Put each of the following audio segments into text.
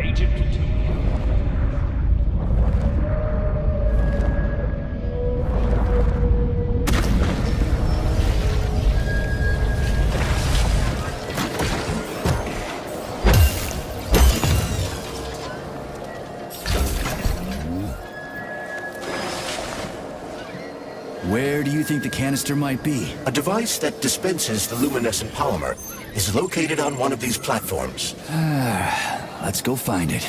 Agent Platoon. Where do you think the canister might be? A device that dispenses the luminescent polymer is located on one of these platforms. Let's go find it.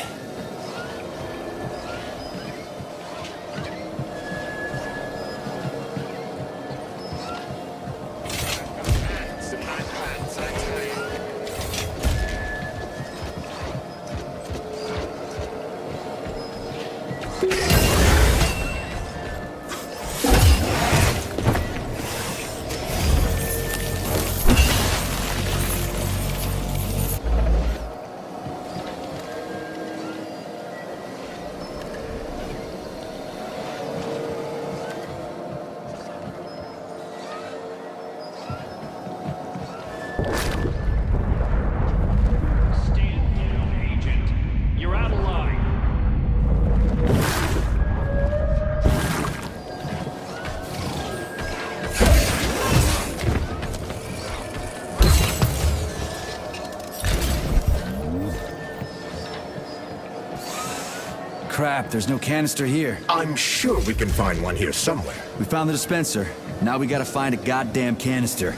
Stand down, Agent. You're out of line. Crap, there's no canister here. I'm sure we can find one here somewhere. We found the dispenser. Now we gotta find a goddamn canister.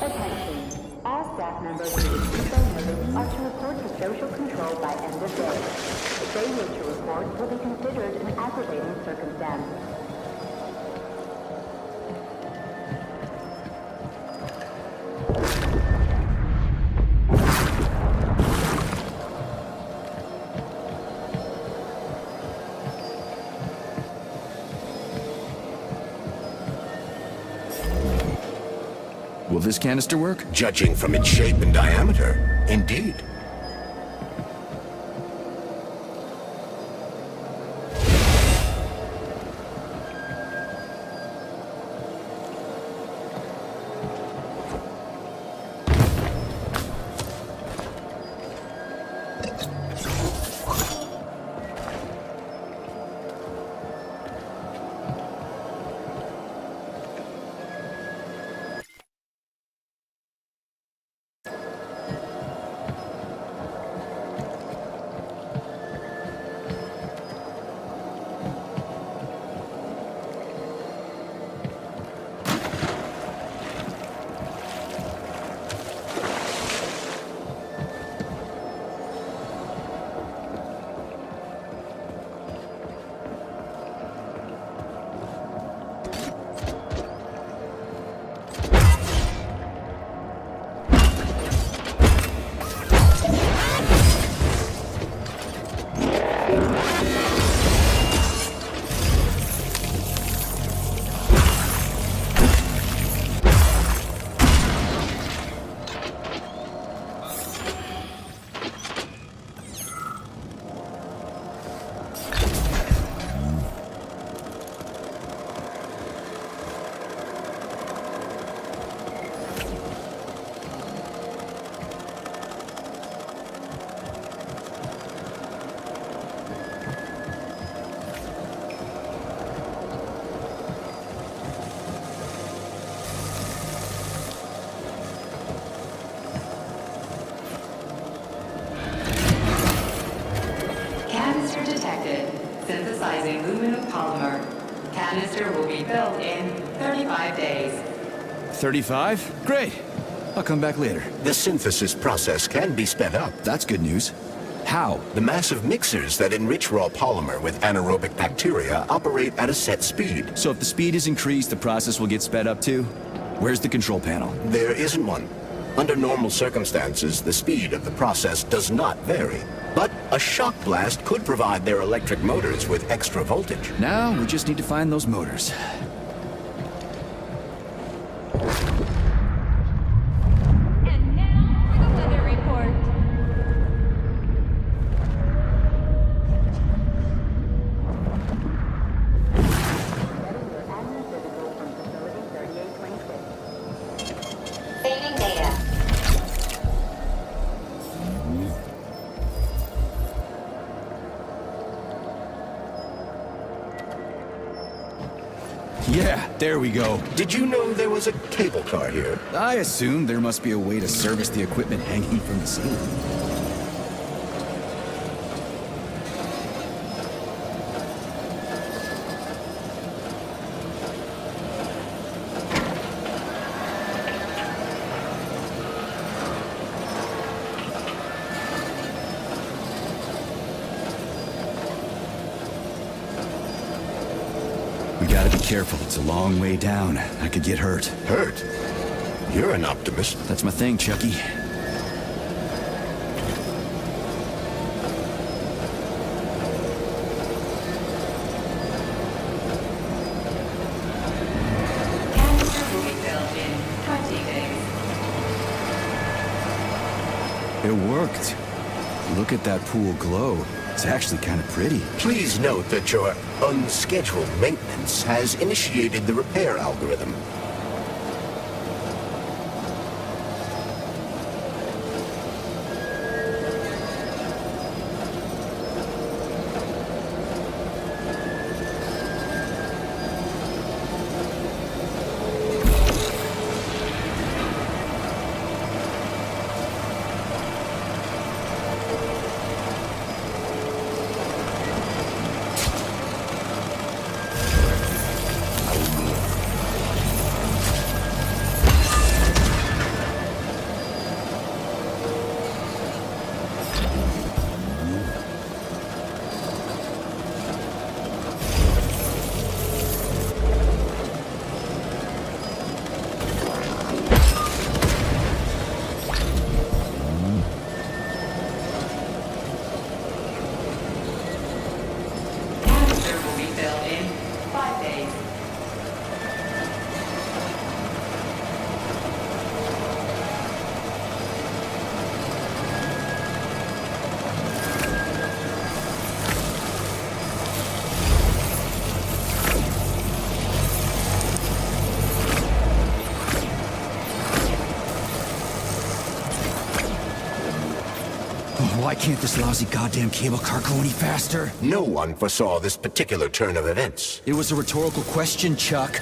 Attention. All staff members in the Bezanno are to report to social control by end of day. Failure to report will be considered an aggravating circumstance. Will this canister work? Judging from its shape and diameter, indeed. Synthesizing aluminum polymer. Canister will be built in 35 days. 35? Great. I'll come back later. The synthesis process can be sped up. That's good news. How? The massive mixers that enrich raw polymer with anaerobic bacteria operate at a set speed. So if the speed is increased, the process will get sped up too? Where's the control panel? There isn't one. Under normal circumstances, the speed of the process does not vary. But a shock blast could provide their electric motors with extra voltage. Now, we just need to find those motors. And now for the weather report. Getting your annual physical from facility 3826. Fading data. Yeah, there we go. Did you know there was a cable car here? I assumed there must be a way to service the equipment hanging from the ceiling. We gotta be careful. It's a long way down. I could get hurt. Hurt? You're an optimist. That's my thing, Chucky. Canister will be filled in 20 days. It worked. Look at that pool glow. It's actually kind of pretty. Please note that your unscheduled maintenance has initiated the repair algorithm. Canister will be filled in 5 days. Why can't this lousy goddamn cable car go any faster? No one foresaw this particular turn of events. It was a rhetorical question, Chuck.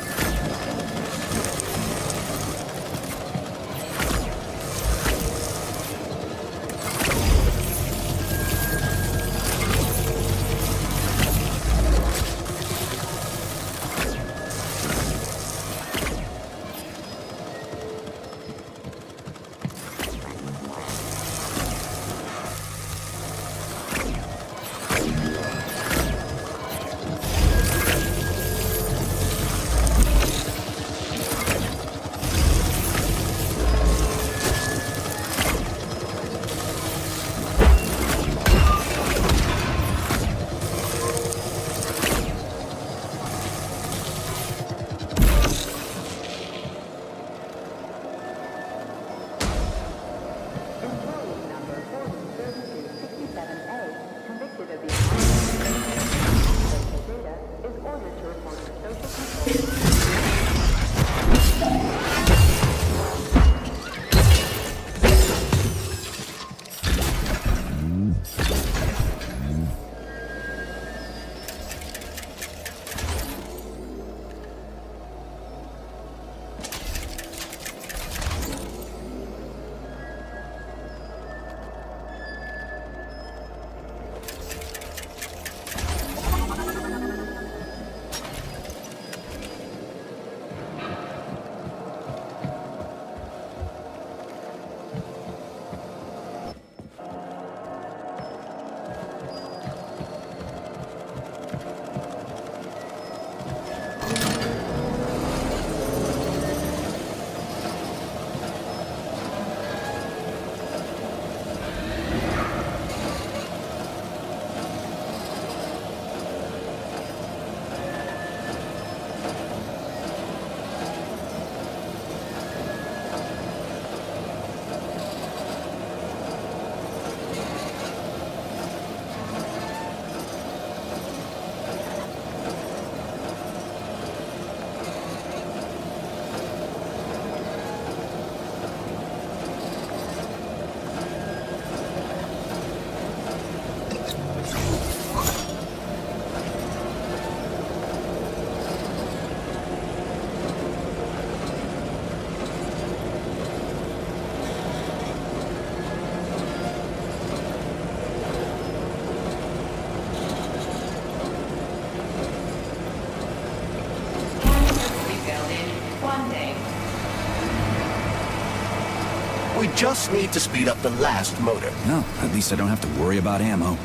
We just need to speed up the last motor. No, at least I don't have to worry about ammo.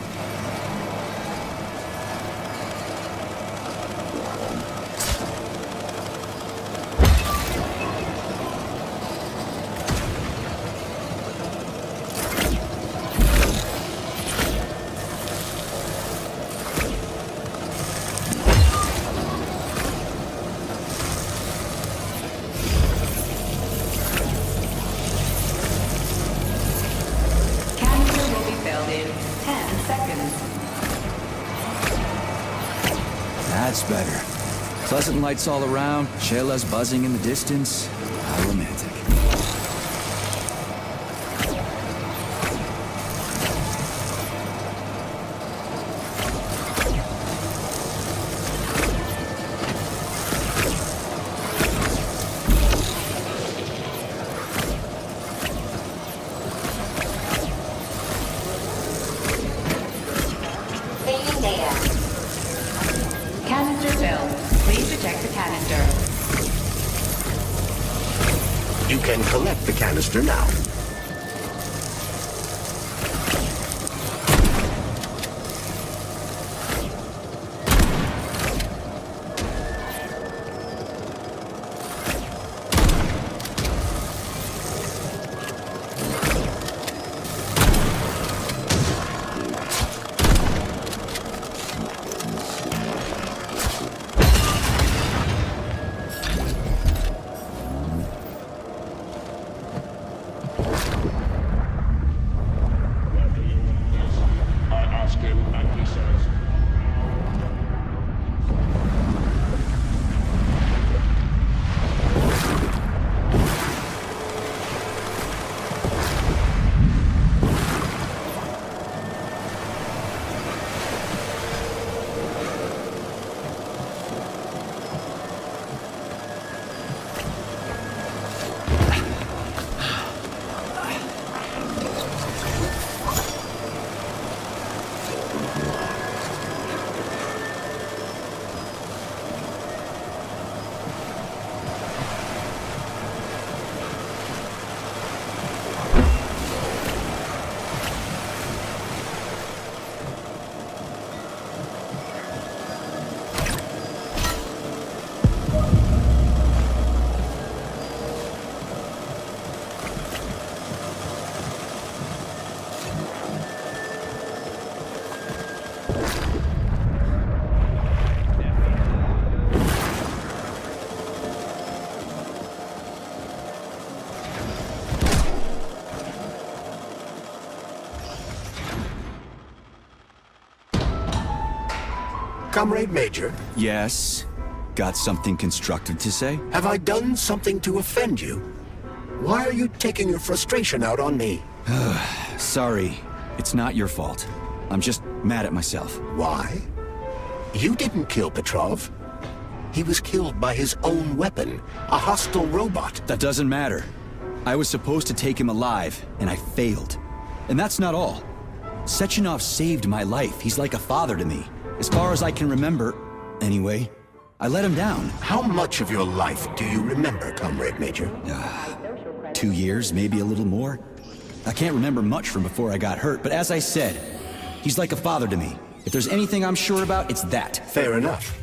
Canister will be filled in 10 seconds. That's better. Pleasant lights all around, Shayla's buzzing in the distance. How romantic. Taking data. Canister filled. Please eject the canister. You can collect the canister now. I ask him, and he says, Comrade Major, Yes? Got something constructive to say? have I done something to offend you? Why are you taking your frustration out on me? Sorry, it's not your fault. I'm just mad at myself. Why? You didn't kill Petrov. He was killed by his own weapon, a hostile robot. That doesn't matter. I was supposed to take him alive, and I failed. And that's not all. Sechenov saved my life. He's like a father to me. As far as I can remember, anyway, I let him down. How much of your life do you remember, Comrade Major? 2 years, maybe a little more. I can't remember much from before I got hurt, but as I said, he's like a father to me. If there's anything I'm sure about, it's that. Fair enough.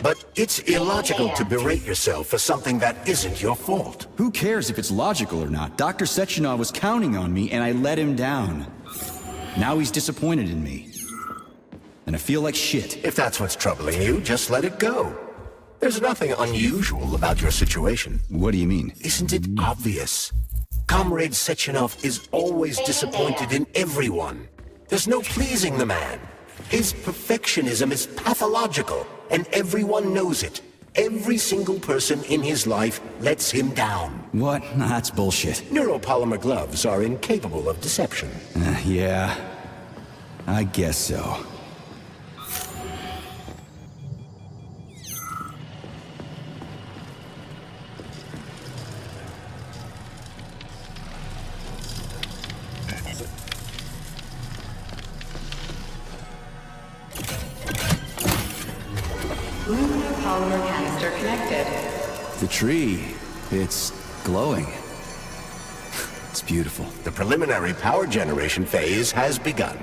But it's illogical to berate yourself for something that isn't your fault. Who cares if it's logical or not? Dr. Sechenov was counting on me, and I let him down. Now he's disappointed in me. And I feel like shit. If that's what's troubling you, just let it go. There's nothing unusual about your situation. What do you mean? Isn't it obvious? Comrade Sechenov is always disappointed in everyone. There's no pleasing the man. His perfectionism is pathological, and everyone knows it. Every single person in his life lets him down. What? Nah, that's bullshit. Neuropolymer gloves are incapable of deception. Yeah, I guess so. Lunar polymer canister connected. The tree, it's glowing. It's beautiful. The preliminary power generation phase has begun.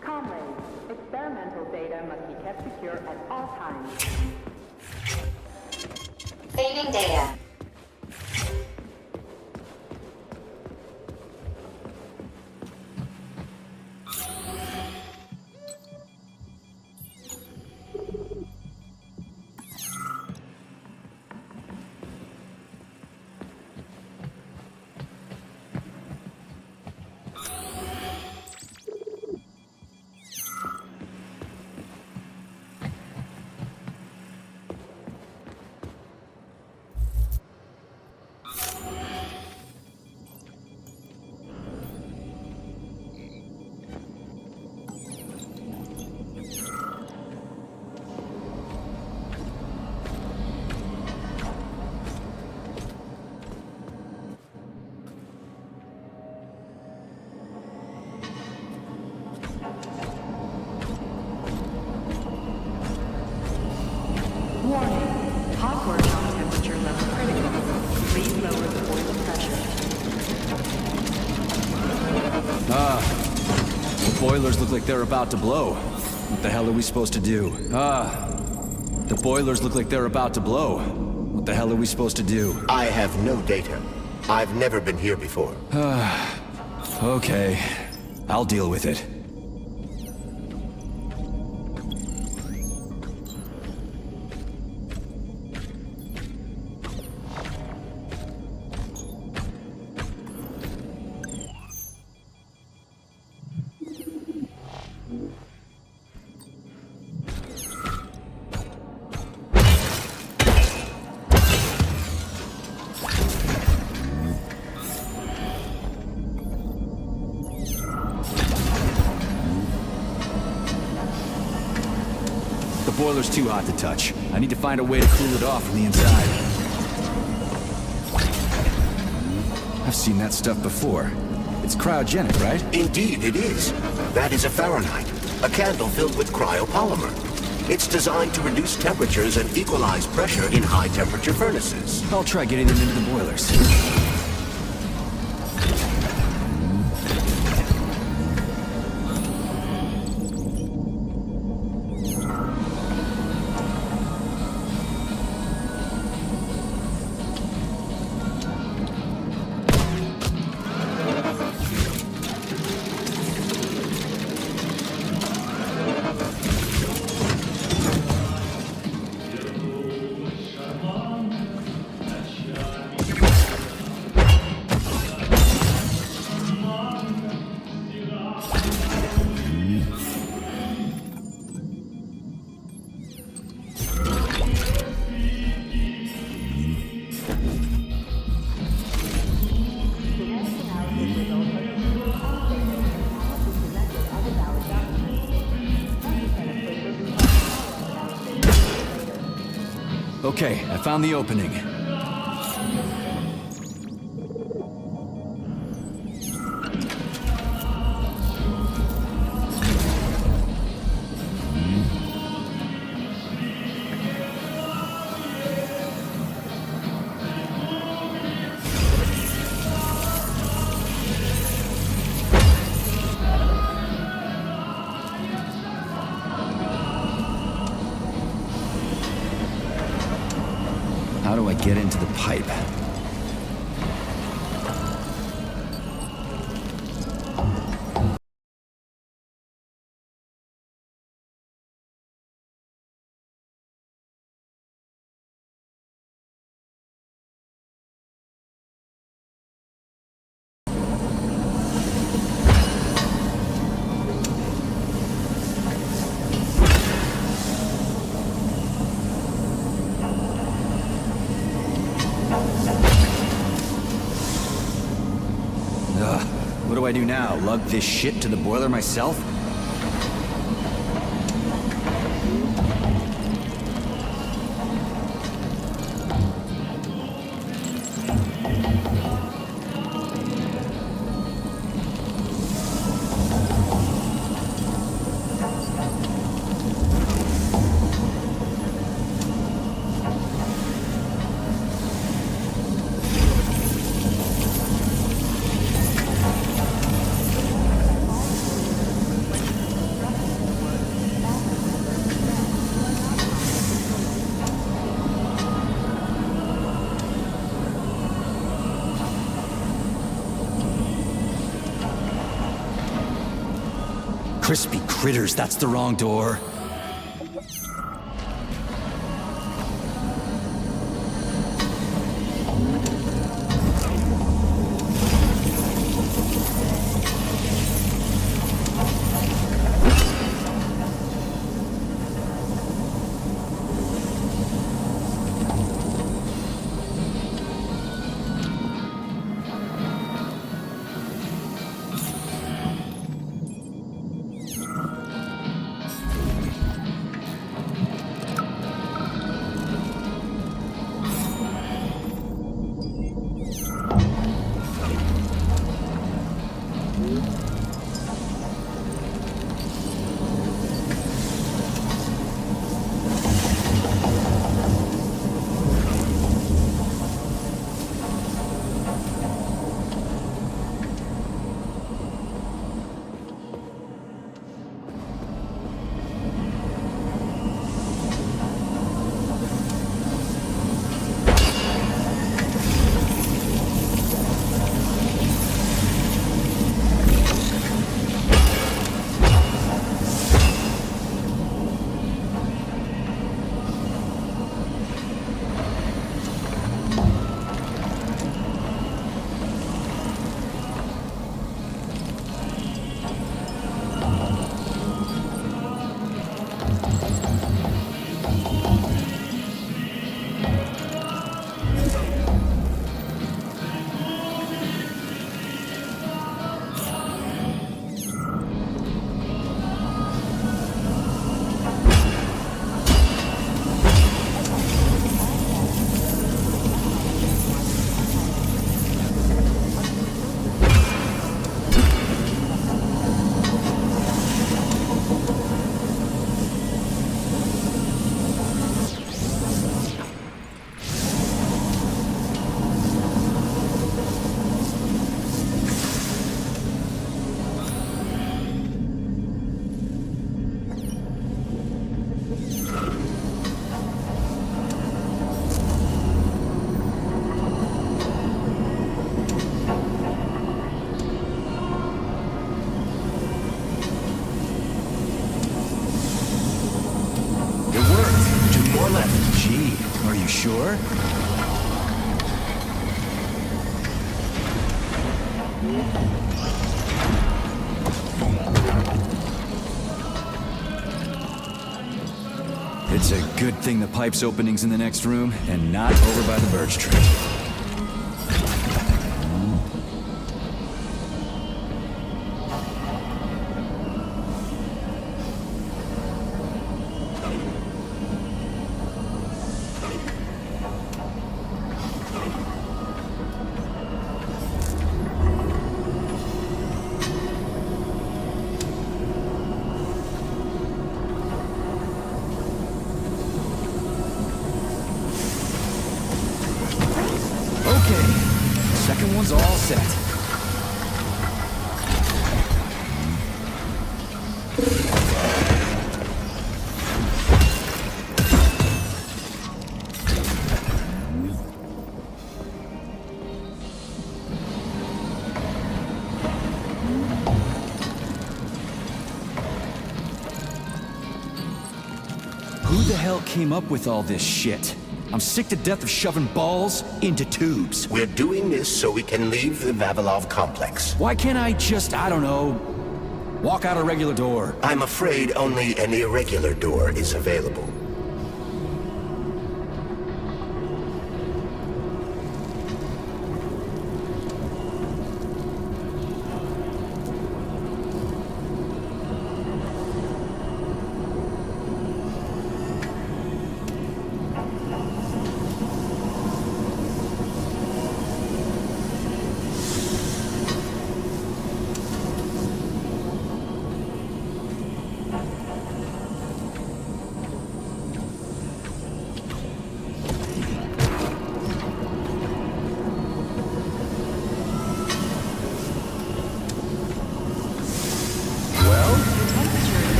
Comrades, experimental data must be kept secure at all times. Saving data. Warning. Hot workshop temperature level critical. Please lower the boiler pressure. The boilers look like they're about to blow. What the hell are we supposed to do? The boilers look like they're about to blow. What the hell are we supposed to do? I have no data. I've never been here before. Okay, I'll deal with it. The boiler's too hot to touch. I need to find a way to cool it off from the inside. I've seen that stuff before. It's cryogenic, right? Indeed it is. That is a Fahrenheit, a candle filled with cryopolymer. It's designed to reduce temperatures and equalize pressure in high-temperature furnaces. I'll try getting them into the boilers. Okay, I found the opening. How do I get into the pipe? Ugh, what do I do now? Lug this shit to the boiler myself? Crispy critters, that's the wrong door. Gee, are you sure? It's a good thing the pipe's opening's in the next room and not over by the birch tree. second one's all set. Who the hell came up with all this shit? I'm sick to death of shoving balls into tubes. We're doing this so we can leave the Vavilov complex. Why can't I just, I don't know, walk out a regular door? I'm afraid only an irregular door is available.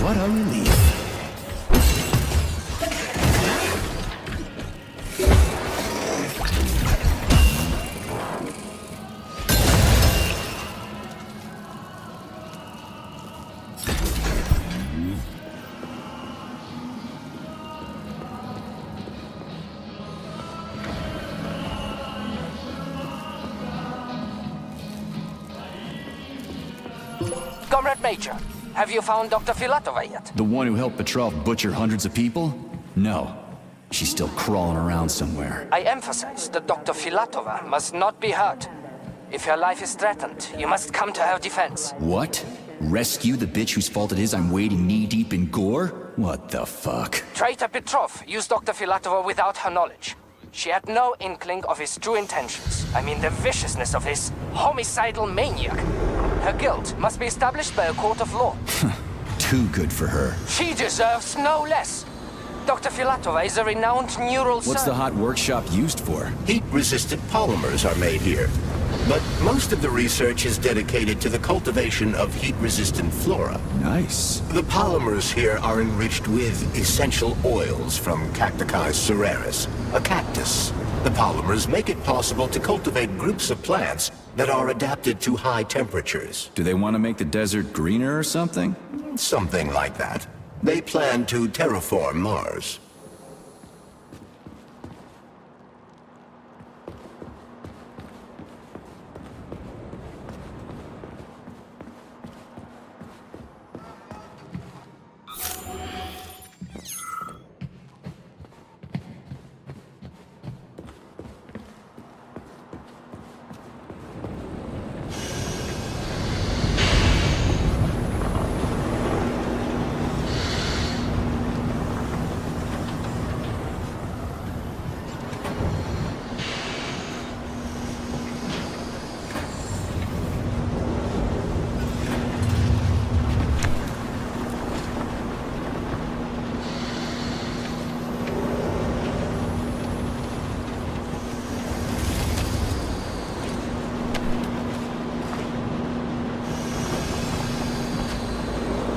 What a relief. Comrade Major, have you found Dr. Filatova yet? The one who helped Petrov butcher hundreds of people? No. She's still crawling around somewhere. I emphasize that Dr. Filatova must not be hurt. If her life is threatened, you must come to her defense. What? Rescue the bitch whose fault it is I'm wading knee-deep in gore? What the fuck? Traitor Petrov used Dr. Filatova without her knowledge. She had no inkling of his true intentions. I mean the viciousness of this homicidal maniac. Her guilt must be established by a court of law. Too good for her. She deserves no less. Dr. Filatova is a renowned neural What's surgeon. the hot workshop used for? Heat-resistant polymers are made here. But most of the research is dedicated to the cultivation of heat-resistant flora. Nice. The polymers here are enriched with essential oils from Cacticus cereris, a cactus. The polymers make it possible to cultivate groups of plants that are adapted to high temperatures. Do they want to make the desert greener or something? Something like that. They plan to terraform Mars.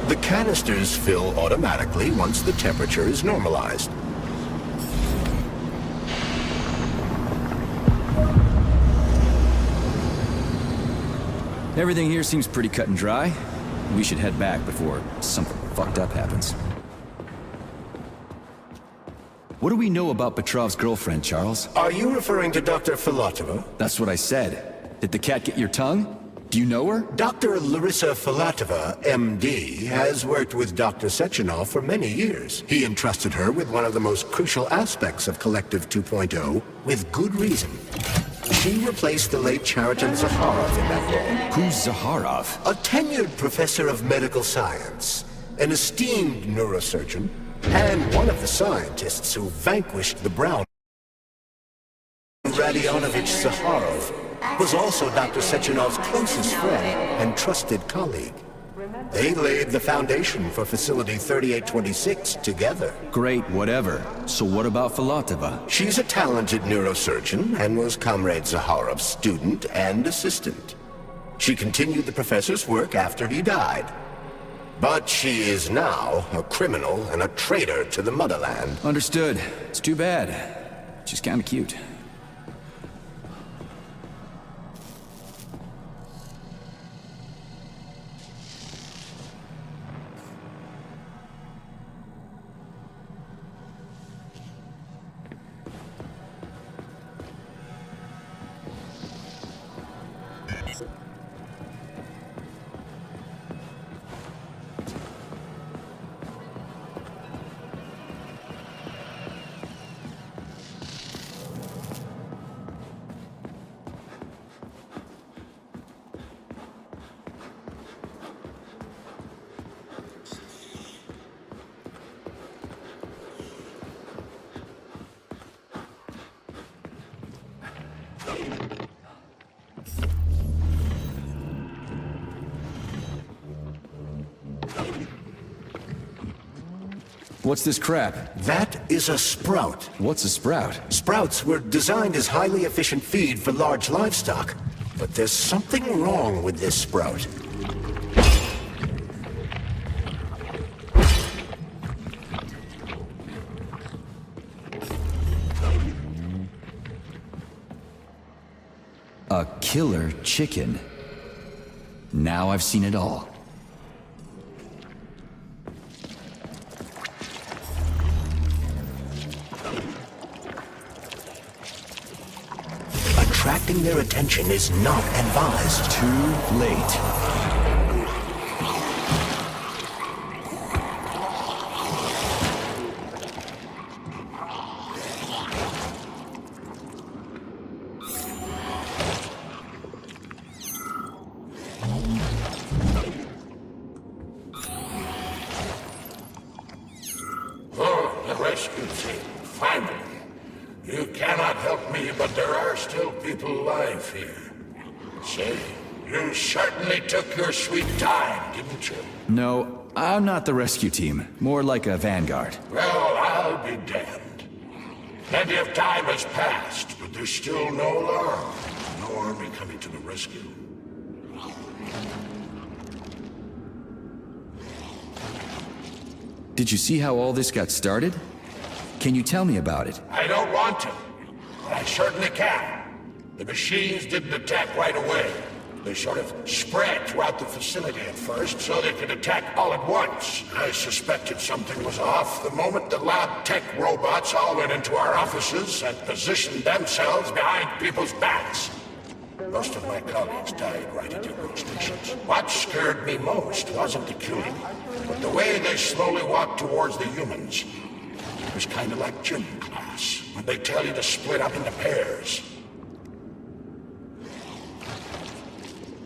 The canisters fill automatically once the temperature is normalized. Everything here seems pretty cut and dry. We should head back before something fucked up happens. What do we know about Petrov's girlfriend, Charles? Are you referring to Dr. Filatova? That's what I said. Did the cat get your tongue? Do you know her? Dr. Larissa Filatova, MD, has worked with Dr. Sechenov for many years. He entrusted her with one of the most crucial aspects of Collective 2.0, with good reason. She replaced the late Chariton Zakharov in that role. Who's Zaharov? A tenured professor of medical science, an esteemed neurosurgeon, and one of the scientists who vanquished the Brown. Radionovich Zakharov was also Dr. Sechenov's closest friend and trusted colleague. They laid the foundation for Facility 3826 together. Great, whatever. So what about Filatova? She's a talented neurosurgeon and was Comrade Zaharov's student and assistant. She continued the professor's work after he died. But she is now a criminal and a traitor to the motherland. Understood. It's too bad. She's kinda cute. What's this crap? That is a sprout. What's a sprout? Sprouts were designed as highly efficient feed for large livestock. But there's something wrong with this sprout. A killer chicken. Now I've seen it all. Attracting their attention is not advised. Too late. Oh, the rescue team, finally. You cannot help me, but there are still people alive here. Say, you certainly took your sweet time, didn't you? No, I'm not the rescue team. More like a vanguard. Well, I'll be damned. Plenty of time has passed, but there's still no alarm. No army coming to the rescue. Did you see how all this got started? Can you tell me about it? I don't want to, but I certainly can. The machines didn't attack right away. They sort of spread throughout the facility at first, so they could attack all at once. I suspected something was off the moment the lab tech robots all went into our offices and positioned themselves behind people's backs. Most of my colleagues died right at their workstations. What scared me most wasn't the killing, but the way they slowly walked towards the humans. It was kind of like gym class, when they tell you to split up into pairs.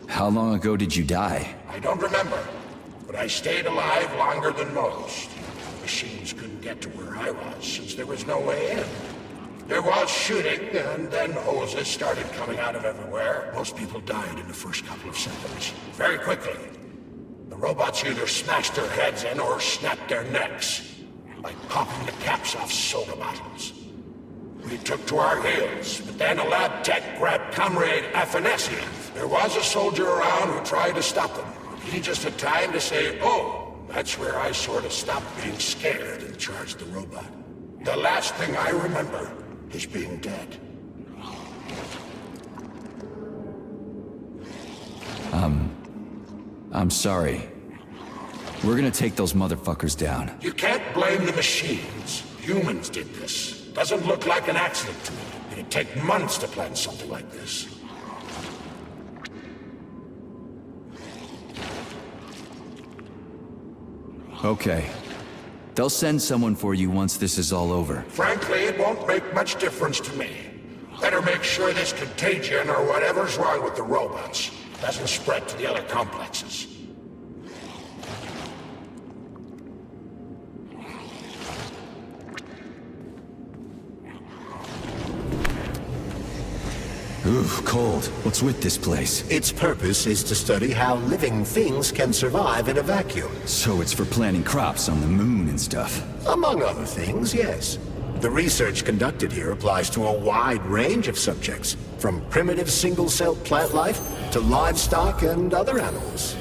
How long ago did you die? I don't remember, but I stayed alive longer than most. The machines couldn't get to where I was, since there was no way in. There was shooting, and then hoses started coming out of everywhere. Most people died in the first couple of seconds. Very quickly. The robots either smashed their heads in or snapped their necks, like popping the caps off soda bottles. We took to our heels, but then a lab tech grabbed Comrade Afanasiev. There was a soldier around who tried to stop them. He just had time to say, "Oh," that's where I sort of stopped being scared and charged the robot. The last thing I remember is being dead. I'm sorry. We're gonna take those motherfuckers down. You can't blame the machines. Humans did this. Doesn't look like an accident to me. It'd take months to plan something like this. Okay. They'll send someone for you once this is all over. Frankly, it won't make much difference to me. Better make sure this contagion or whatever's wrong with the robots doesn't spread to the other complexes. Ooh, cold. What's with this place? Its purpose is to study how living things can survive in a vacuum. So it's for planting crops on the moon and stuff. Among other things, yes. The research conducted here applies to a wide range of subjects, from primitive single-celled plant life to livestock and other animals.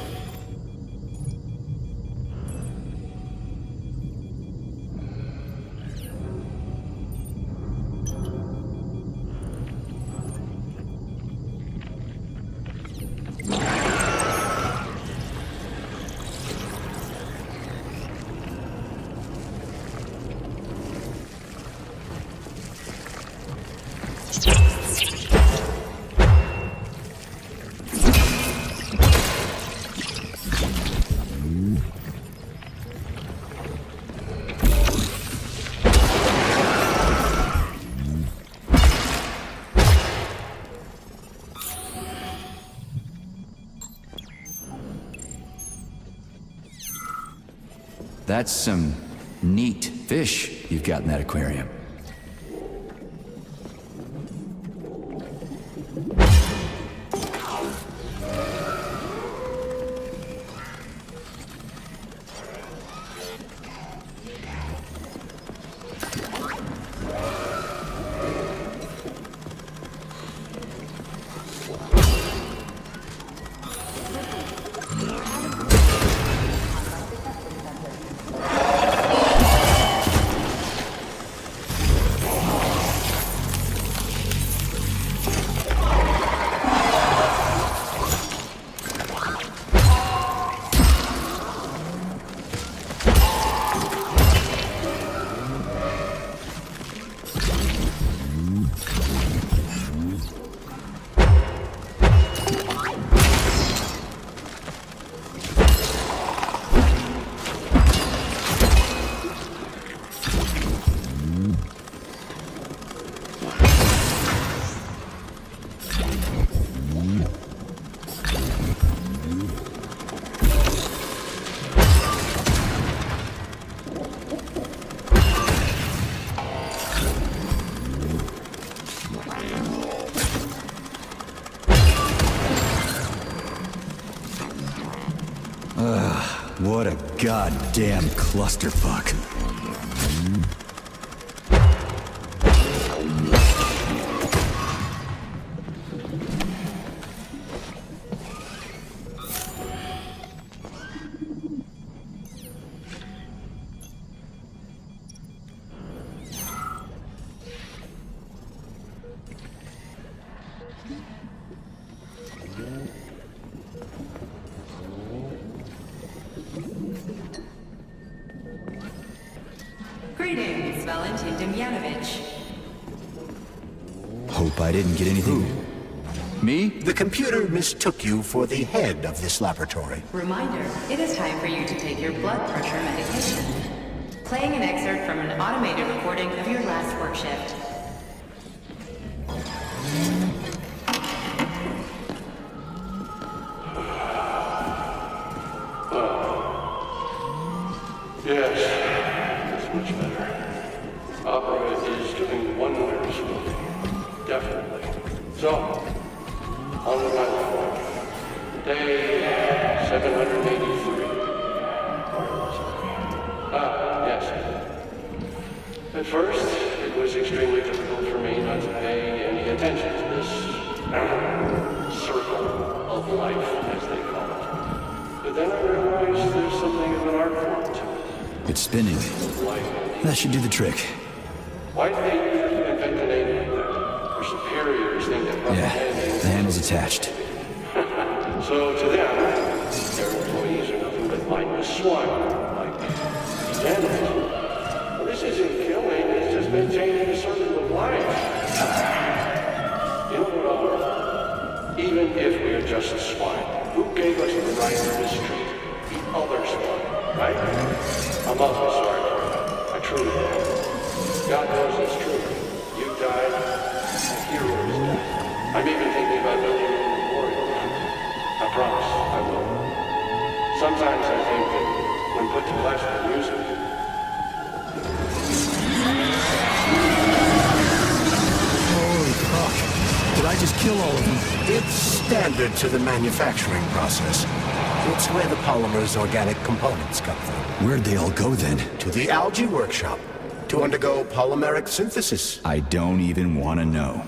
That's some neat fish you've got in that aquarium. What a goddamn clusterfuck. Greetings, Valentin Demyanovich. Hope I didn't get anything. Me? The computer mistook you for the head of this laboratory. Reminder, it is time for you to take your blood pressure medication. Playing an excerpt from an automated recording of your last work shift. Yes, that's much better. Opera is doing wonders with me. Definitely. So, on with my life. Day 783. Yes. At first, it was extremely difficult for me not to pay any attention to this circle of life, as they call it. But then I realized there's something of an art form to it. It's spinning. That should do the trick. Why did they invent a name like that? Our superiors think that Yeah, the handle's attached. So to them, their employees are nothing but mindless swine, like Bezanno. Well, this isn't killing, it's just maintaining a circle of life. You know what, even if we are just swine, who gave us the right to mistreat the other swine, right? I'm awfully sorry for that. I truly am. God knows it's true. You died, and heroes died. I'm even thinking about building a memorial. I promise I will. Sometimes I think that when put to classical music, Holy fuck. Did I just kill Standard to the manufacturing process. It's where the polymer's organic components come from. Where'd they all go then? To the algae workshop to undergo polymeric synthesis. I don't even want to know.